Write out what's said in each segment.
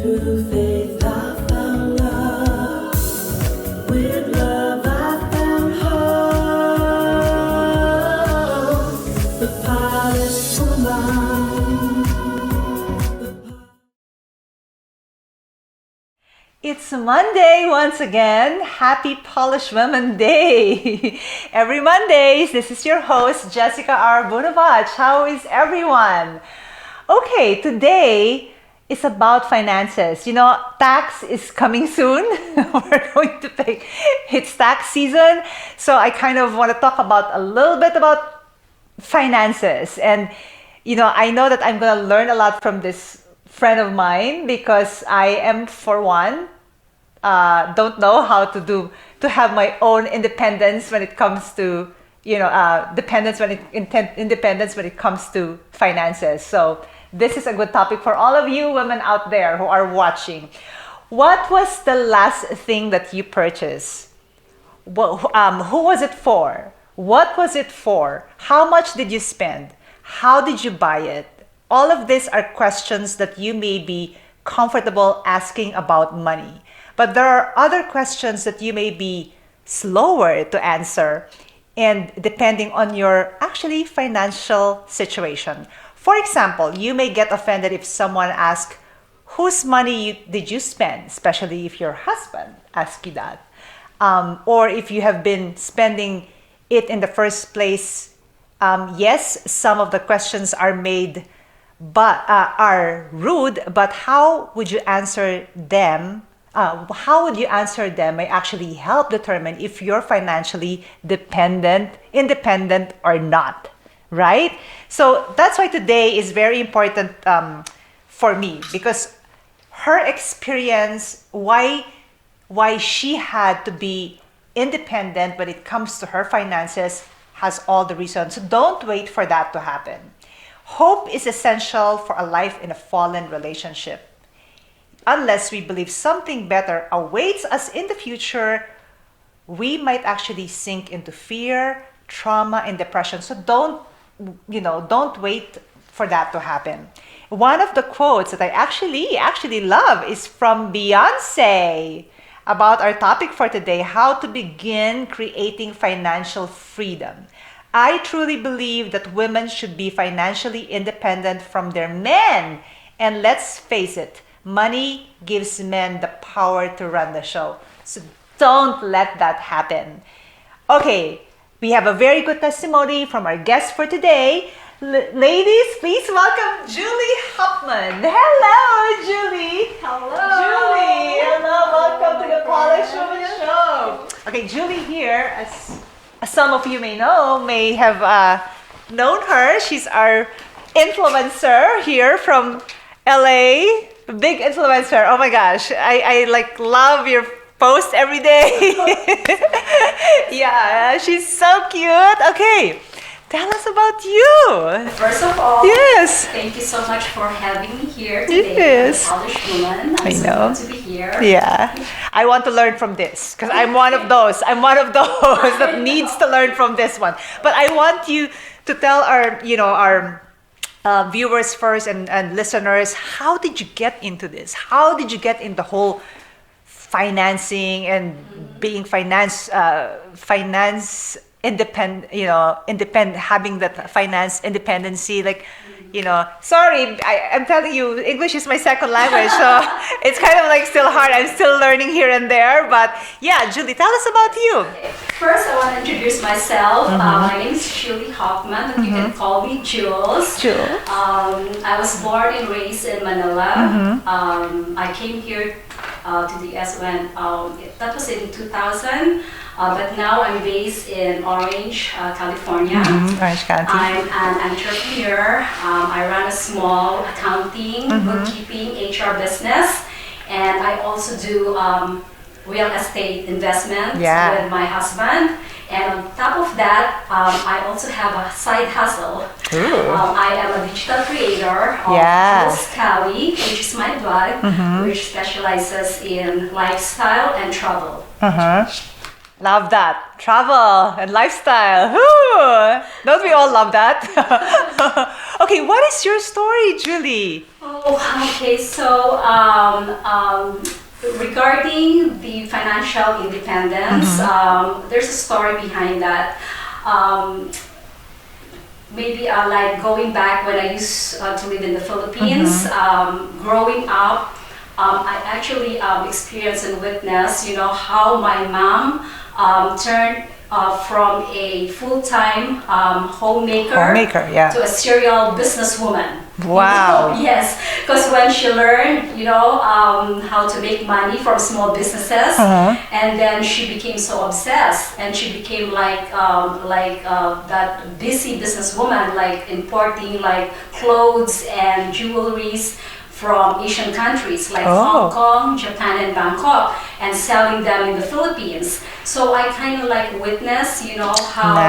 Through faith I found love. With love I found hope. The polished woman. It's Monday once again. Happy Polish Women Day. Every Mondays, this is your host, Jessica Bunevacz. How is everyone? Okay, today is about finances. You know, tax is coming soon. We're going to pay. It's tax season. So I kind of want to talk about a little bit about finances. And, you know that I'm going to learn a lot from this friend of mine because I am, for one, don't know how to have my own independence when it comes to independence when it comes to finances. So this is a good topic for all of you women out there who are watching. What was the last thing that you purchased? Who was it for? What was it for? How much did you spend? How did you buy it? All of these are questions that you may be comfortable asking about money. But there are other questions that you may be slower to answer, and depending on your actually financial situation. For example, you may get offended if someone asks, whose money did you spend? Especially if your husband asks you that. Or if you have been spending it in the first place. Yes, some of the questions are made but are rude, but how would you answer them? How would you answer them may actually help determine if you're financially independent or not, right? So that's why today is very important for me, because her experience, why she had to be independent when it comes to her finances, has all the reasons. So don't wait for that to happen. Hope is essential for a life in a fallen relationship. Unless we believe something better awaits us in the future, we might actually sink into fear, trauma, and depression. So don't wait for that to happen. One of the quotes that I actually love is from Beyonce about our topic for today, how to begin creating financial freedom. I truly believe that women should be financially independent from their men. And let's face it, money gives men the power to run the show. So don't let that happen. Okay, we have a very good testimony from our guest for today. Ladies, please welcome Julie Hoffman. Hello, Julie. Hello. Julie, hello. Welcome to the Polish Woman Show. Okay, Julie here, as some of you may have known her. She's our influencer here from LA. Big influencer. Oh my gosh. I love your post every day. Yeah, she's so cute. Okay. Tell us about you. First of all, yes. Thank you so much for having me here today. Yes. Polish woman. I know. So good to be here. Yeah. I want to learn from this because I'm one of those that needs to learn from this one. But I want you to tell our viewers first and listeners, how did you get into this? How did you get into the whole financing and being finance independent, having that finance independency? Sorry, I'm telling you, English is my second language, so it's kind of still hard. I'm still learning here and there, but yeah, Julie, tell us about you. First, I want to introduce myself. My name is Julie Hoffman, but you can call me Jules. Jules. I was born and raised in Manila. I came here to the US when that was in 2000. But now I'm based in Orange, California. Orange County. I'm an entrepreneur. I run a small accounting, bookkeeping, HR business, and I also do real estate investment with my husband. And on top of that, I also have a side hustle. I am a digital creator of Cali, which is my blog, which specializes in lifestyle and travel. Love that. Travel and lifestyle. Woo! Don't we all love that? Okay, what is your story, Julie? Oh, okay. So, regarding the financial independence, there's a story behind that. Um, Maybe like going back when I used to live in the Philippines, growing up, I actually experienced and witnessed, how my mom turned from a full-time homemaker, Yeah. to a serial businesswoman. Wow. Yes, because when she learned, how to make money from small businesses, and then she became so obsessed, and she became like that busy businesswoman, like importing like clothes and jewelries from Asian countries like Hong Kong, Japan, and Bangkok, and selling them in the Philippines. So I kind of like witnessed, how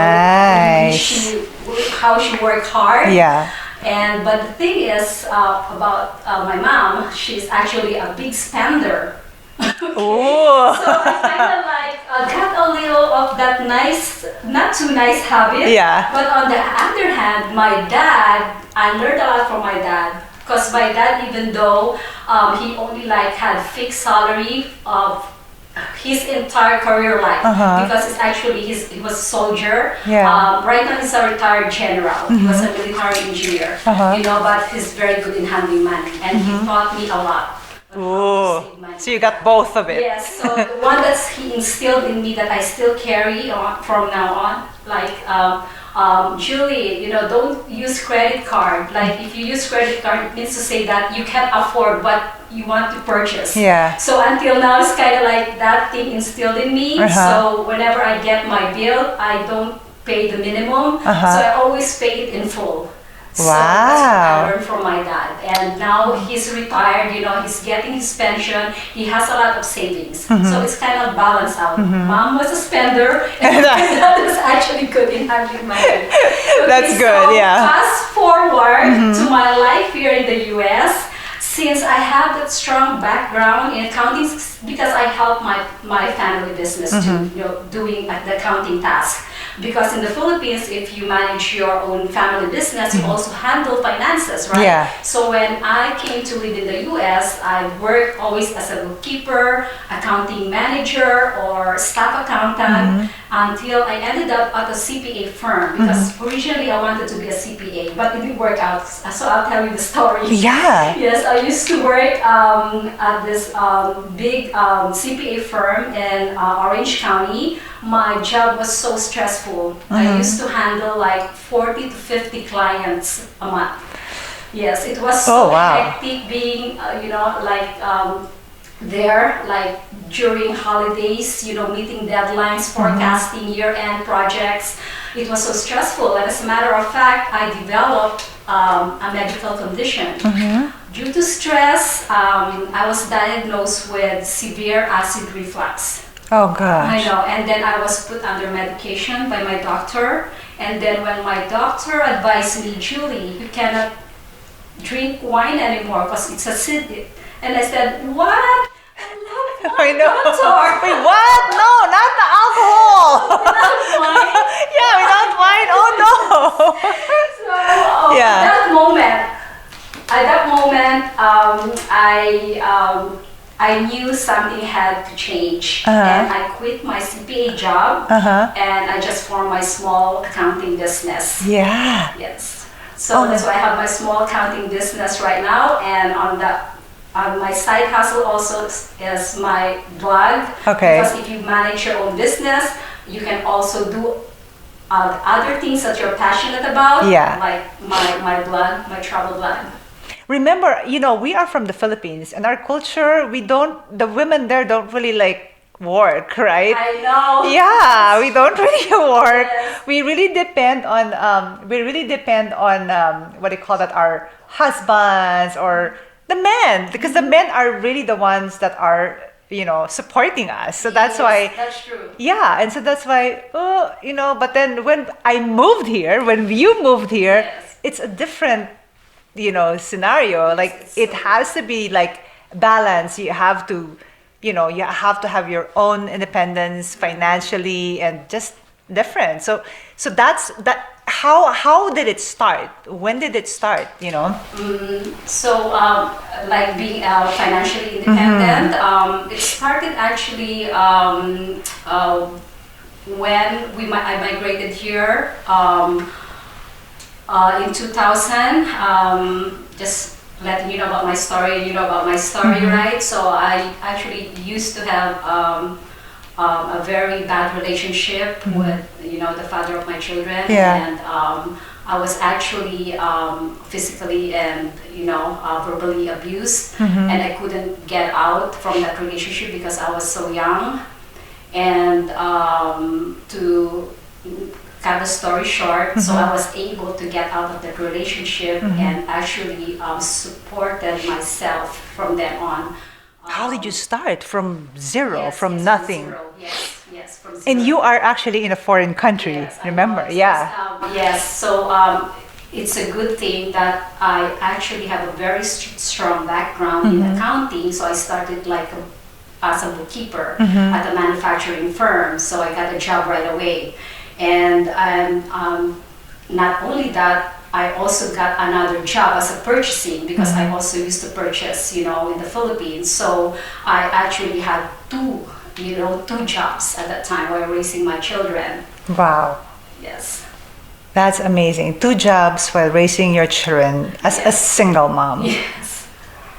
how she worked hard. Yeah. But the thing is about my mom, she's actually a big spender. Oh. So I kind of like got a little of that nice, not too nice habit. Yeah. But on the other hand, my dad, I learned a lot from my dad. Because my dad, even though he only like had fixed salary of his entire career life, because it's actually he was a soldier. Yeah. Right now he's a retired general. He was a military engineer. But he's very good in handling money, and he taught me a lot. Oh, so you got both of it. Yes. So the one that he instilled in me that I still carry on from now on, like. Julie, don't use credit card. Like if you use credit card, it means to say that you can't afford what you want to purchase. Yeah. So until now, it's kind of like that thing instilled in me. So whenever I get my bill, I don't pay the minimum. So I always pay it in full. So that's what I learned from my dad. And now he's retired, he's getting his pension. He has a lot of savings. So it's kind of balanced out. Mom was a spender, and my dad was actually good in handling money. Okay, That's good, yeah. Fast forward to my life here in the US. Since I have that strong background in accounting, because I help my family business to, doing the accounting task. Because in the Philippines, if you manage your own family business, you also handle finances, right? Yeah. So when I came to live in the US, I worked always as a bookkeeper, accounting manager, or staff accountant until I ended up at a CPA firm. Because originally I wanted to be a CPA, but it didn't work out. So I'll tell you the story. Yeah. Yes, I used to work at this big CPA firm in Orange County. My job was so stressful. I used to handle like 40 to 50 clients a month. Yes, it was so hectic being, there, like during holidays, meeting deadlines, forecasting year-end projects. It was so stressful. And as a matter of fact, I developed a medical condition. Due to stress, I was diagnosed with severe acid reflux. Oh gosh. I know, and then I was put under medication by my doctor. And then when my doctor advised me, Julie, you cannot drink wine anymore because it's acidic. And I said, what? I love wine, I know. doctor. Wait, what? No, not the alcohol. Without wine. Yeah, without wine. Oh no. So at that moment, I knew something had to change, and I quit my CPA job, and I just formed my small accounting business. Yeah. Yes. So that's why I have my small accounting business right now, and on my side hustle also is my blog. Okay. Because if you manage your own business, you can also do other things that you're passionate about. Yeah. Like my blog, my travel blog. Remember, we are from the Philippines, and our culture, the women there don't really like work, right? I know. Yeah, we don't really work. Yes. We really depend on what do you call that? Our husbands or the men, because the men are really the ones that are supporting us. So that's why. That's true. Yeah, and so that's why. But then when you moved here, it's a different scenario. Like it has to be like balance. You have to have your own independence financially and just different. So that's that. how did it start? When did it start? You know. So, like being financially independent, it started actually when I migrated here in 2000. Just letting you know about my story, you know about my story, right? So I actually used to have a very bad relationship with, the father of my children, and I was actually physically and verbally abused, and I couldn't get out from that relationship because I was so young. And to cut the story short, so I was able to get out of that relationship and actually supported myself from then on. How did you start from zero, Yes, from yes, nothing? From zero. Yes, from zero. And you are actually in a foreign country, Yes, I remember? was. Yeah. Yes, so it's a good thing that I actually have a very strong background in accounting, so I started as a bookkeeper at a manufacturing firm, so I got a job right away. And not only that, I also got another job as a purchasing because I also used to purchase, in the Philippines. So I actually had two jobs at that time while raising my children. Wow. Yes. That's amazing. 2 jobs while raising your children as a single mom. Yes.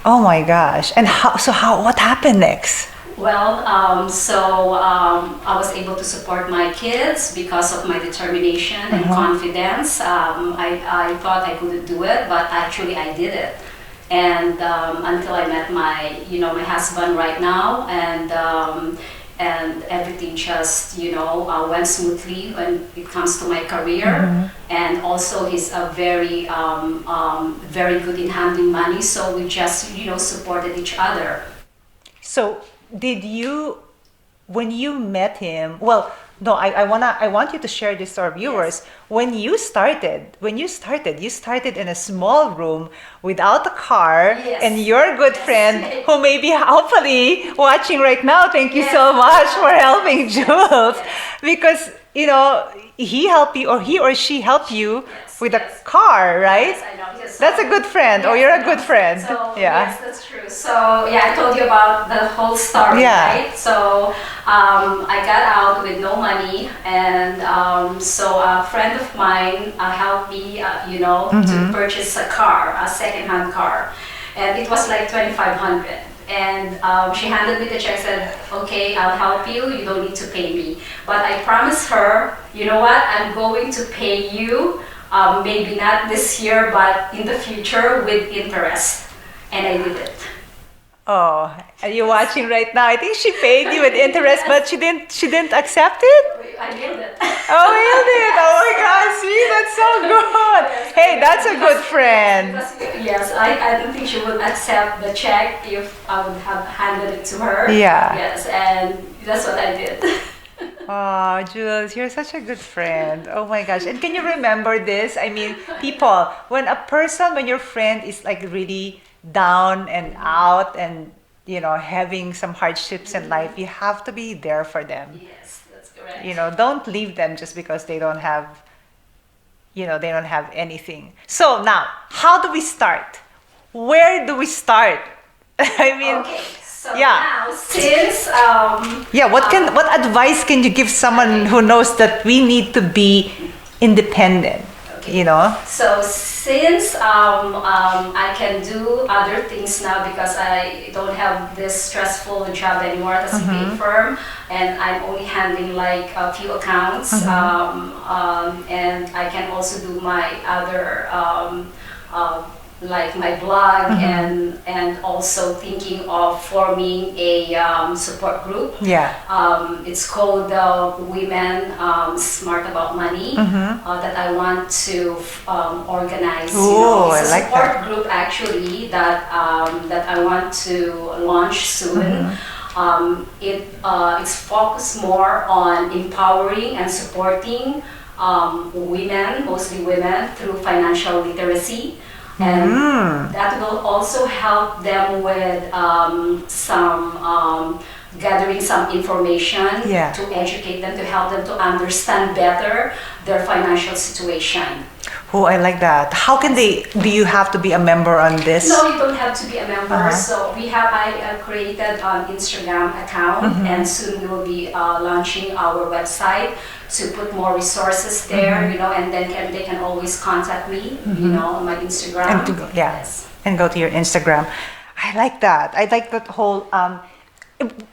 Oh my gosh. And what happened next? Well, I was able to support my kids because of my determination and confidence. I thought I couldn't do it, but actually I did it. And until I met my husband right now, and everything just went smoothly when it comes to my career. And also he's a very very good in handling money, so we just supported each other. So did you, when you met him, well, no, I want you to share this to our viewers. Yes. When you started in a small room without a car, Yes. and your good Yes. friend, who may be hopefully watching right now, thank you Yes. so much for helping Jules, Yes. because he helped you, or he or she helped you Yes, with yes. a car, right? Yes, I know. Yes, That's a good friend, or yes, you're I a good know. friend. So, Yeah. Yes, that's true. So I told you about the whole story, Yeah. right? So I got out with no money, and so a friend of mine helped me, to purchase a car, a second-hand car, and it was like 2,500. And she handed me the check, said, okay, I'll help you, you don't need to pay me. But I promised her, you know what, I'm going to pay you, maybe not this year, but in the future with interest. And I did it. Oh, are you watching right now? I think she paid you with interest, but she didn't accept it? I did it. Oh, you did? Oh my God, see, that's so good. Yes, Hey, that's a good friend. Because, yes, I don't think she would accept the check if I would have handed it to her. Yeah. Yes, and that's what I did. Oh, Jules, you're such a good friend. Oh my gosh. And can you remember this? I mean, people, when your friend is like really down and out and, having some hardships in life, you have to be there for them. Yes, that's correct. Don't leave them just because they don't have anything. So now, how do we start? Where do we start? I mean, Okay, so yeah. now since What advice can you give someone who knows that we need to be independent? Okay. So since I can do other things now because I don't have this stressful job anymore at a CPA firm, and I'm only handling like a few accounts, and I can also do my other like my blog, and also thinking of forming a support group. Yeah. It's called Women Smart About Money, that I want to organize. Ooh, It's a I like support that. group actually that I want to launch soon. It's focused more on empowering and supporting women, mostly women, through financial literacy. And that will also help them with some gathering some information Yeah. to educate them, to help them to understand better their financial situation. Oh, I like that. How can they? Do you have to be a member on this? No, you don't have to be a member. Uh-huh. So I created an Instagram account, Mm-hmm. and soon we will be launching our website to put more resources there, Mm-hmm. and then they can always contact me, on my Instagram. And to go, yeah, Yes. and go to your Instagram. I like that. I like that whole.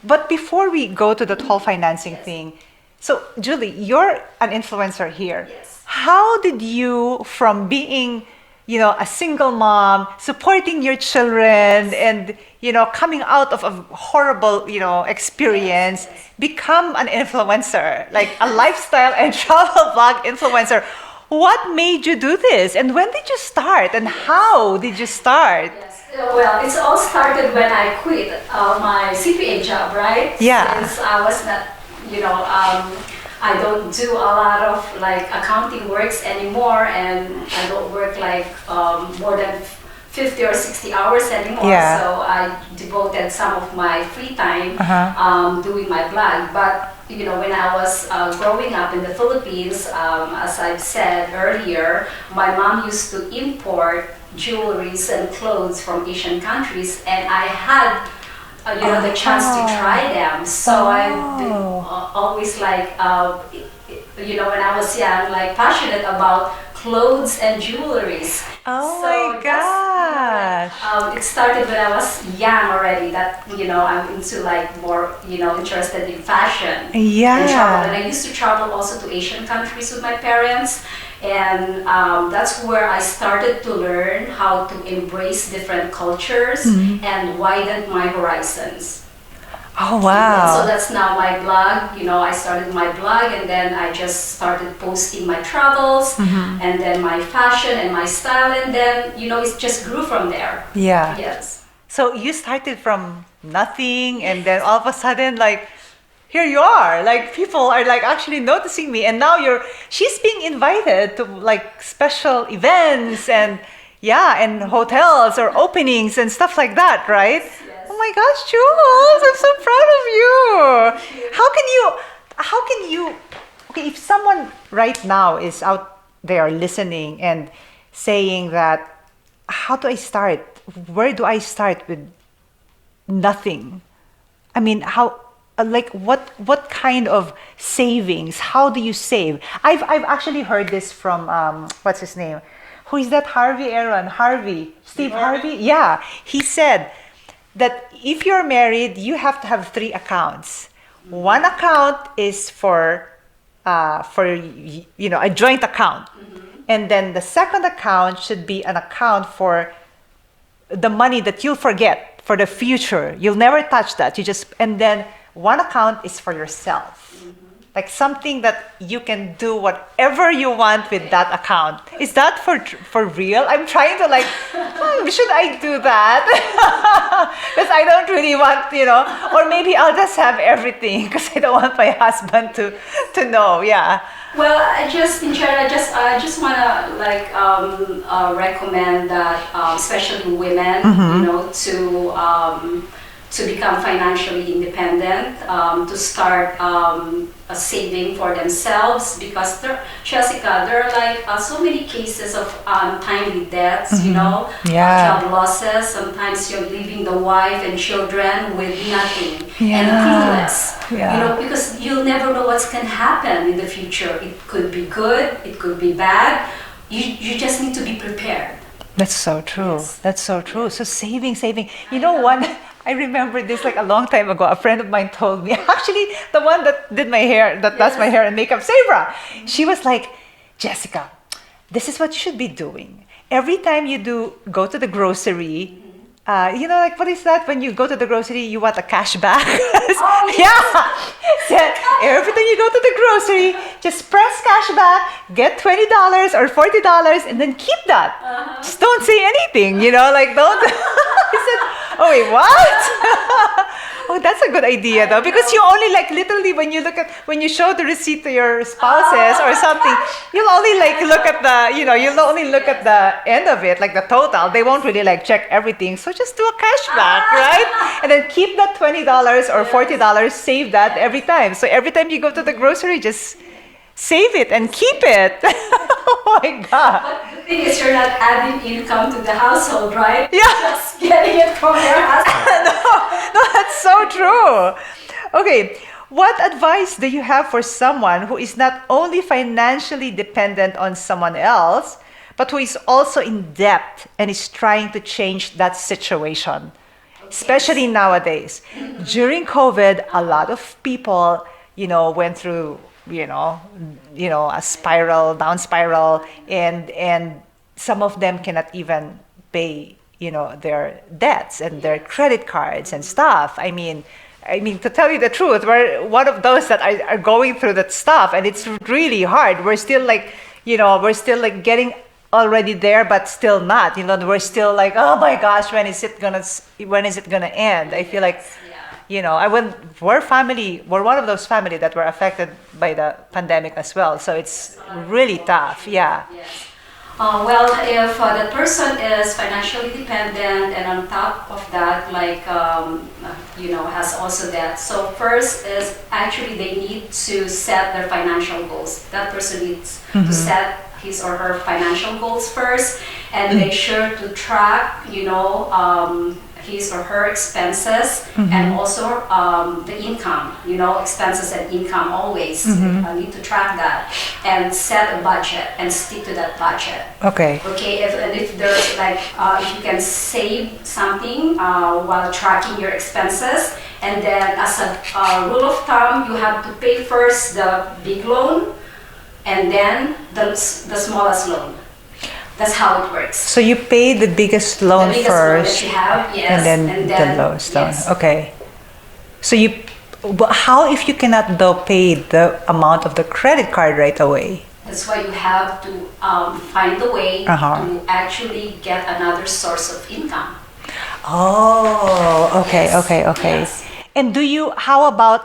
But before we go to that whole financing thing, so Julie, you're an influencer here. Yes. How did you, from being, a single mom, supporting your children, and coming out of a horrible, experience, become an influencer, like a lifestyle and travel vlog influencer? What made you do this, and when did you start, and how did you start? Yes. Well, it's all started when I quit my CPA job, right? Yeah. Since I was not, I don't do a lot of like accounting works anymore, and I don't work like more than 50 or 60 hours anymore. Yeah. So I devoted some of my free time doing my blog. But when I was growing up in the Philippines, as I've said earlier, my mom used to import jewelries and clothes from Asian countries, and I had the chance to try them. So I've been always like, when I was young, like passionate about clothes and jewelries. Oh So my that's, gosh. it started when I was young already, that, I'm into like more, interested in fashion. Yeah. And travel. And I used to travel also to Asian countries with my parents. And that's where I started to learn how to embrace different cultures and widen my horizons. Oh And so wow. that's now my blog. I started my blog, and then I just started posting my travels, and then my fashion and my style, and then it just grew from there. Yeah. Yes. So you started from nothing, and then all of a sudden, like, here you are. Like, people are like actually noticing me, and now she's being invited to like special events and and hotels or openings and stuff like that, right? Yes. Oh my gosh, Jules, I'm so proud of you. How can you, okay, if someone right now is out there listening and saying that, how do I start? Where do I start with nothing? I mean, how, like, what kind of savings? How do you save? I've actually heard this from, what's his name? Who is that? Steve Harvey? Yeah. He said that if you're married, you have to have 3 accounts. One account is for a joint account. And then the second account should be an account for the money that you'll forget for the future. You'll never touch that. And then one account is for yourself. Like something that you can do whatever you want with that account. Is that for real? I'm trying to like, should I do that? Because I don't really want, or maybe I'll just have everything because I don't want my husband to know. Yeah. Well, I just want to like recommend that, especially women, to become financially independent, to start saving for themselves, because Jessica, there are like so many cases of untimely deaths, Yeah. job losses. Sometimes you're leaving the wife and children with nothing and Yeah. clueless. Yeah. Because you'll never know what's can happen in the future. It could be good, it could be bad. You just need to be prepared. That's so true. Yes. That's so true. So saving. I remember this like a long time ago. A friend of mine told me, actually, the one that did my hair, that does my hair and makeup, Sabra. She was like, Jessica, this is what you should be doing. Every time you go to the grocery, like what is that? When you go to the grocery, you want a cash back. Yeah. Said, every time you go to the grocery, just press cash back, get $20 or $40, and then keep that. Just don't say anything, like don't. I said, oh wait, what? Oh, that's a good idea though, because you only like literally when you show the receipt to your spouses or something, you'll only like look at you'll only look at the end of it, like the total. They won't really like check everything. So just do a cashback, right? And then keep that $20 or $40, save that every time. So every time you go to the grocery, just save it and keep it. Oh my God. But the thing is, you're not adding income to the household, right? Yeah. Just getting it from your husband. No, that's so true. Okay, what advice do you have for someone who is not only financially dependent on someone else, but who is also in debt and is trying to change that situation? Especially nowadays. During COVID, a lot of people, went through, a spiral, down spiral, and some of them cannot even pay, their debts and their credit cards and stuff. I mean, to tell you the truth, we're one of those that are going through that stuff, and it's really hard. We're still like, getting already there, but still not. We're still like, oh my gosh, when is it gonna end? I feel like, we're one of those family that were affected by the pandemic as well. So it's really tough. Yeah. Yes. Well, if the person is financially dependent and on top of that, has also debt. So first is actually they need to set their financial goals. That person needs to set his or her financial goals first and make sure to track, his or her expenses and also the income, expenses and income always. Need to track that and set a budget and stick to that budget. Okay. Okay, if there's if you can save something while tracking your expenses, and then as a rule of thumb, you have to pay first the big loan and then the smallest loan. That's how it works. So you pay the biggest loan The biggest first, loan that you have, yes, and then the lowest loan. yes. Okay. So how if you cannot though pay the amount of the credit card right away? That's why you have to find a way to actually get another source of income. Oh, okay, Yes. okay. Yes. And how about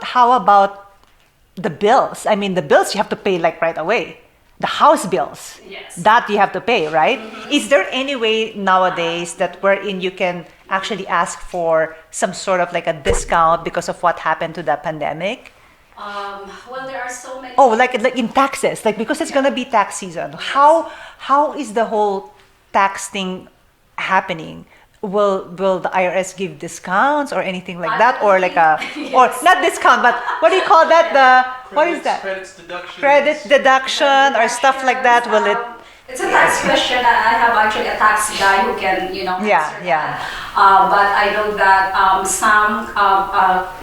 the bills? I mean, the bills you have to pay like right away. The house bills, Yes. that you have to pay, right? Is there any way nowadays that wherein you can actually ask for some sort of like a discount because of what happened to the pandemic? Well, there are so many. Oh, like in taxes, like because it's gonna be tax season. How is the whole tax thing happening? Will the IRS give discounts or anything like that, or like or not discount, but what do you call that? What is that? Credit deduction or stuff like that. Will it? It's a tax question. I have actually a tax guy who can, Yeah, answer yeah. that. But I know that some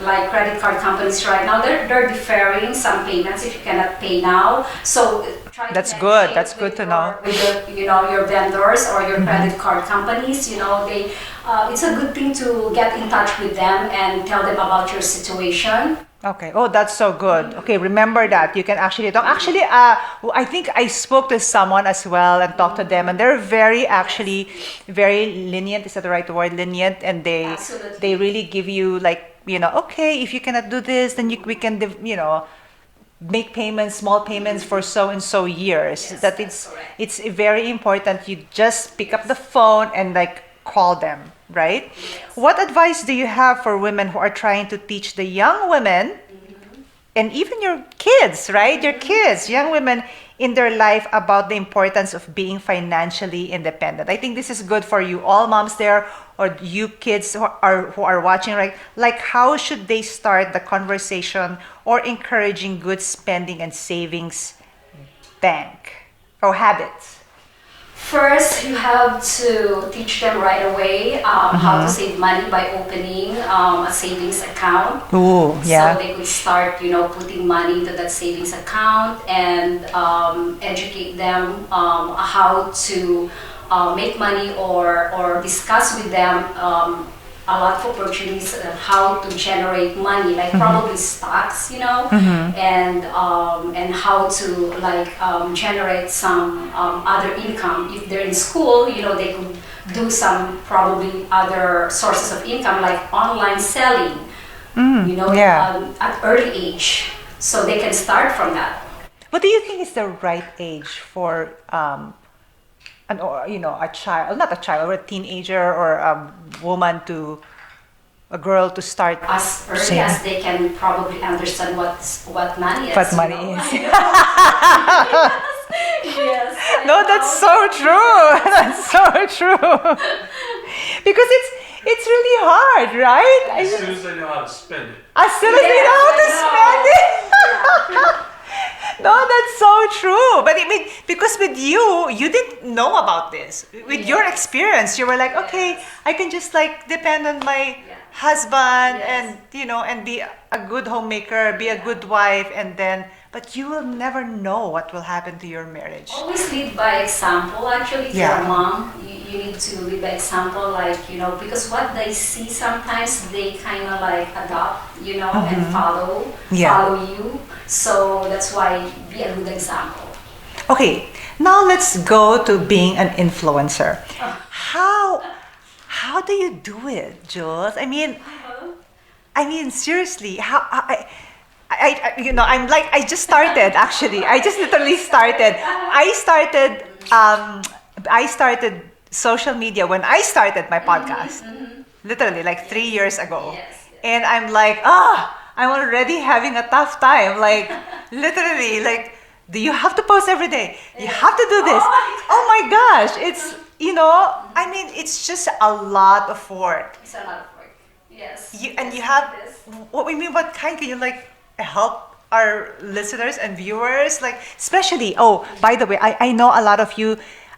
like credit card companies right now, they're deferring some payments if you cannot pay now. So try to That's good. negotiate That's good with to know. With your vendors or your credit card companies. They it's a good thing to get in touch with them and tell them about your situation. Okay. Oh, that's so good. Okay, remember that you can actually talk. Actually, I think I spoke to someone as well and talked to them, and they're very lenient. Is that the right word? Lenient, and Absolutely. they really give you like okay, if you cannot do this, then we can make payments, small payments for so and so years. Yes, That that's correct. it's very important. You just pick up the phone and like call them, right? Yes. What advice do you have for women who are trying to teach the young women and even your kids, right? Your kids, young women in their life about the importance of being financially independent. I think this is good for you, all moms there, or you kids who are watching, right? Like how should they start the conversation or encouraging good spending and savings bank or habits? First, you have to teach them right away how to save money by opening a savings account. Ooh, yeah. So they could start, putting money into that savings account and educate them how to make money or discuss with them a lot of opportunities on how to generate money, like probably stocks, and how to generate some other income. If they're in school, they could do some probably other sources of income like online selling. at early age, so they can start from that. What do you think is the right age for a child, not a child, or a teenager or a woman a girl to start As early saving? as they can probably understand what money is. What money is. Yes. No, that's so true. That's so true. Because it's really hard, right? As soon as they know how to spend it. As soon as they know how to spend it. No, that's so true. But I mean, because with you didn't know about this. With your experience, you were like, okay, I can just like depend on my husband and and be a good homemaker, be a good wife, and then. But you will never know what will happen to your marriage. Always lead by example. Actually, if you're a mom, you need to lead by example, like, because what they see sometimes they kind of like adopt, and follow you. So that's why be a good example. Okay, now let's go to being an influencer. How do you do it, Jules? I mean, seriously, I just started actually. I just literally started. I started social media when I started my podcast. Literally like 3 years ago. Yes. And I'm like, I'm already having a tough time. Like literally, like, do you have to post every day? You have to do this. Oh my gosh. It's it's just a lot of work. It's a lot of work. Yes. You have what kind can you like help our listeners and viewers, like especially by the way, I know a lot of you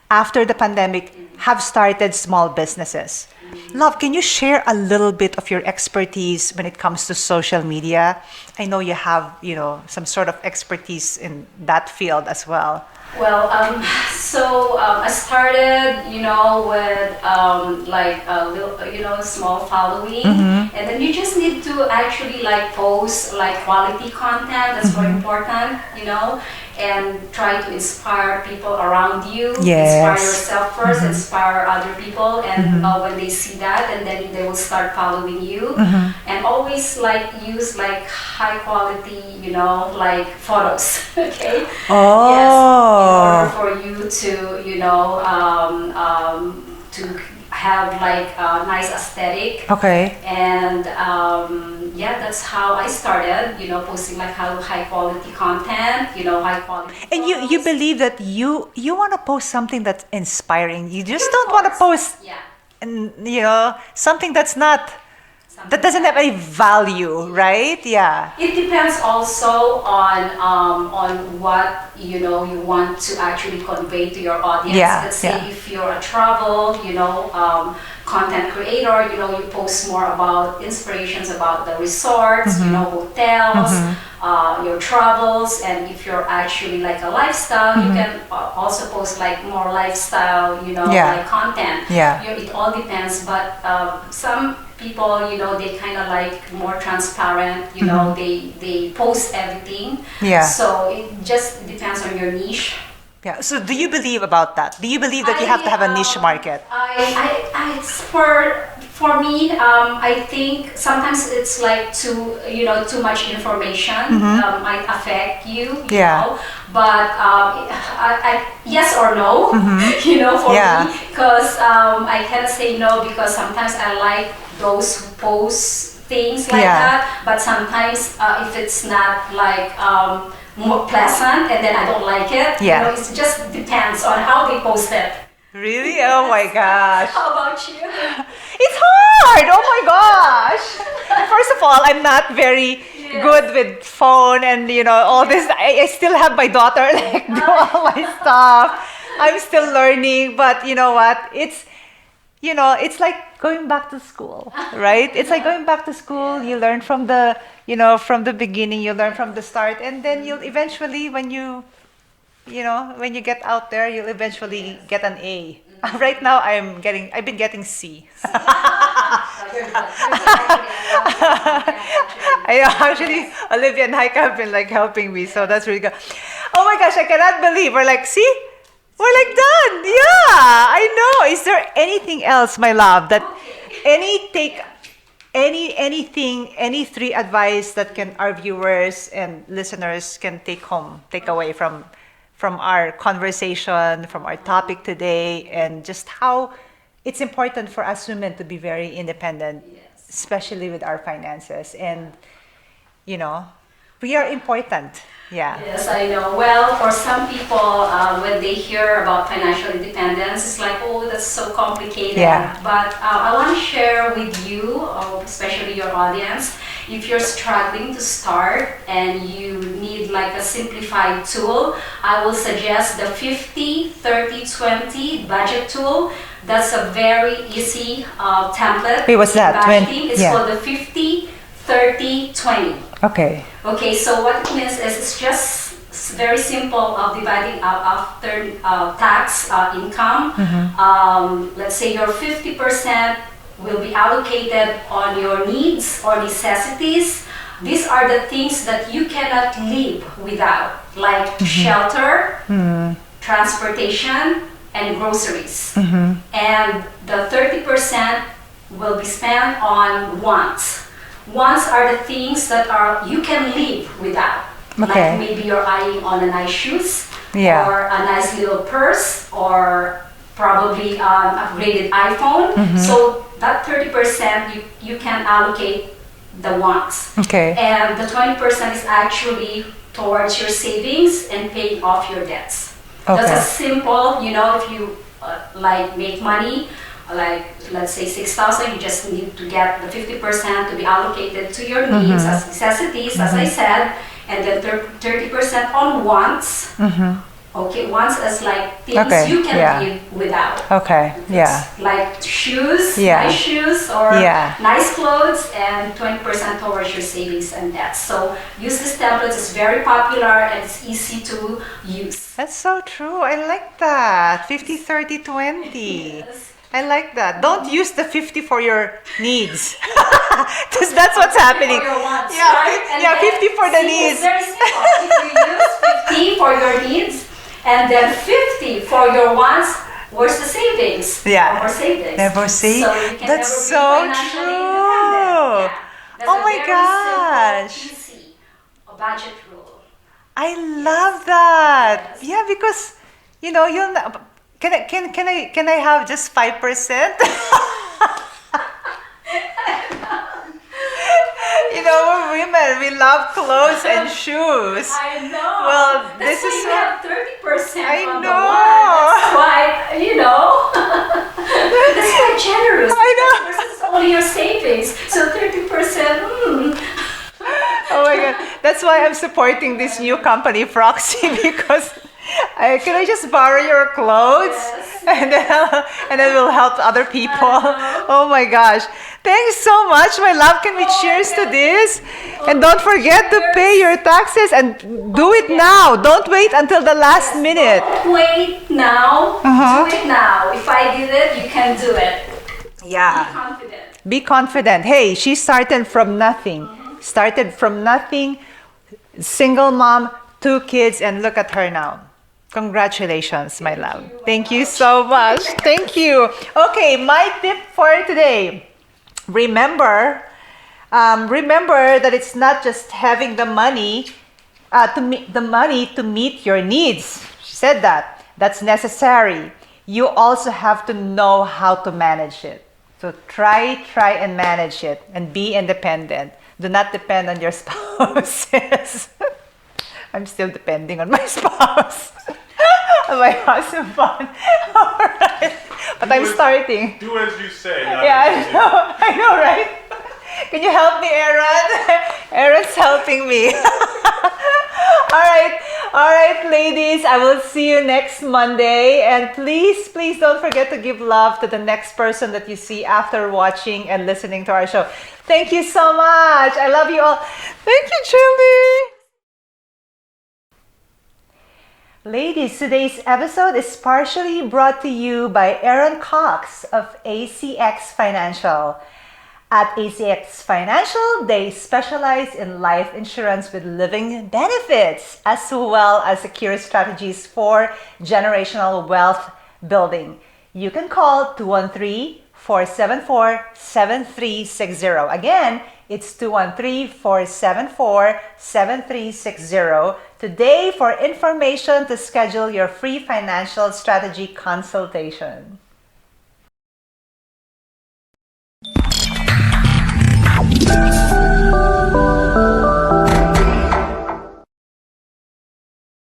after the pandemic have started small businesses. Love, can you share a little bit of your expertise when it comes to social media? I know you have some sort of expertise in that field as well. Well, I started, with like a little, small following, and then you just need to actually like post like quality content. That's very important, and try to inspire people around you. Yes. Inspire yourself first, inspire other people, and when they see that, and then they will start following you. And always like use like high quality, like photos. Okay. Oh. Yes. In order for you to, to have like a nice aesthetic. Okay. And that's how I started, posting like high quality content, high quality. And you photos. believe that you want to post something that's inspiring. You just don't want to post something that's not. That doesn't have any value, right? Yeah. It depends also on what you want to actually convey to your audience. Yeah, Let's say if you're a travel, content creator, you post more about inspirations about the resorts, hotels, your travels, and if you're actually like a lifestyle, you can also post like more lifestyle, like content. Yeah. It all depends, but some people, they kind of like more transparent, they post everything. Yeah. So it just depends on your niche. Yeah. So do you believe about that? Do you believe that you have to have a niche market? For me, I think sometimes it's like too much information might affect you, Yeah. But yes or no, for me, because I cannot say no, because sometimes I like those who post things like that, but sometimes if it's not like more pleasant, and then I don't like it. Yeah. It just depends on how they post it. Really? Oh my gosh. How about you? It's hard. Oh my gosh. First of all, I'm not very good with phone and all this. I still have my daughter like do all my stuff. I'm still learning, but you know what? It's like going back to school, right? It's like going back to school. You learn from the beginning, you learn from the start, and then you'll eventually, when you get out there, you'll eventually get an A. Right now, I've been getting C. I know, actually, Olivia and Heike have been like helping me, so that's really good. Oh my gosh, I cannot believe we're like, see? We're like done. Yeah, I know. Is there anything else, my love, that any any three advice that can our viewers and listeners can take away from our conversation, from our topic today, and just how it's important for us women to be very independent, Yes. especially with our finances. And we are important. Yeah. Yes, I know. Well, for some people, when they hear about financial independence, it's like, oh, that's so complicated. Yeah. But I want to share with you, especially your audience, if you're struggling to start and you need like a simplified tool, I will suggest the 50-30-20 budget tool. That's a very easy template. Wait, what's that? Budgeting. It's Yeah. called the 50-30-20. Okay. Okay, so what it means is it's just very simple of dividing out after tax income. Let's say your 50% will be allocated on your needs or necessities. These are the things that you cannot live without, like shelter, transportation, and groceries. And the 30% will be spent on wants. Wants are the things that you can live without. Okay. Like maybe you're eyeing on a nice shoes, Yeah. or a nice little purse, or probably an upgraded iPhone. So that 30% you can allocate the wants. Okay. And the 20% is actually towards your savings and paying off your debts. That's Okay. a simple, if you like make money, like let's say 6,000, you just need to get the 50% to be allocated to your needs as necessities, as I said, and then 30% on wants. Okay, wants as like things Okay, you can yeah. live without. Okay. Yeah. Like shoes, Yeah. nice shoes, or Yeah. nice clothes, and 20% towards your savings and debts. So use this template. It's very popular and it's easy to use. That's so true. I like that. 50-30-20. Yes. I like that. Don't use the 50 for your needs. Because that's what's happening. For your wants, Yeah, right? And yeah, then, 50 for the see, needs. It's very simple. If you use 50 for your needs and then 50 for your wants, where's the savings? Yeah. Or savings. Never see. So you can That's never be so financially true. independent. Yeah. That's Oh a my very gosh. simple, easy budget rule. I love that. Yes. Yeah, because you'll can I have just 5%? We're women. We love clothes and shoes. I know. Well, that's this why is you have 30% I on know. the one. That's why, that's quite generous. I know. Versus only your savings. So 30%, Oh my god, that's why I'm supporting this new company, Proxy, because can I just borrow your clothes? Yes. And then we'll help other people. I know. Oh my gosh. Thanks so much, my love. Can we cheers to this? And don't forget to pay your taxes and do it now. Don't wait until the last minute. Don't wait now. Uh-huh. Do it now. If I did it, you can do it. Be Yeah. confident. Be confident. Hey, she started from nothing. Started from nothing. Single mom, 2 kids, and look at her now. Congratulations, my love. Thank you so much. Thank you. Okay, my tip for today. Remember that it's not just having the money to meet your needs. She said that. That's necessary. You also have to know how to manage it. So try and manage it and be independent. Do not depend on your spouses. I'm still depending on my spouse. On my husband. All right. But I'm starting. Do as you say. Not Yeah, as you do. I know, right? Can you help me, Aaron? Aaron's helping me. All right, ladies. I will see you next Monday. And please don't forget to give love to the next person that you see after watching and listening to our show. Thank you so much. I love you all. Thank you, Julie. Ladies, today's episode is partially brought to you by Aaron Cox of ACX Financial. At ACX Financial, they specialize in life insurance with living benefits, as well as secure strategies for generational wealth building. You can call 213-474-7360. Again, it's 213-474-7360. Today for information to schedule your free financial strategy consultation.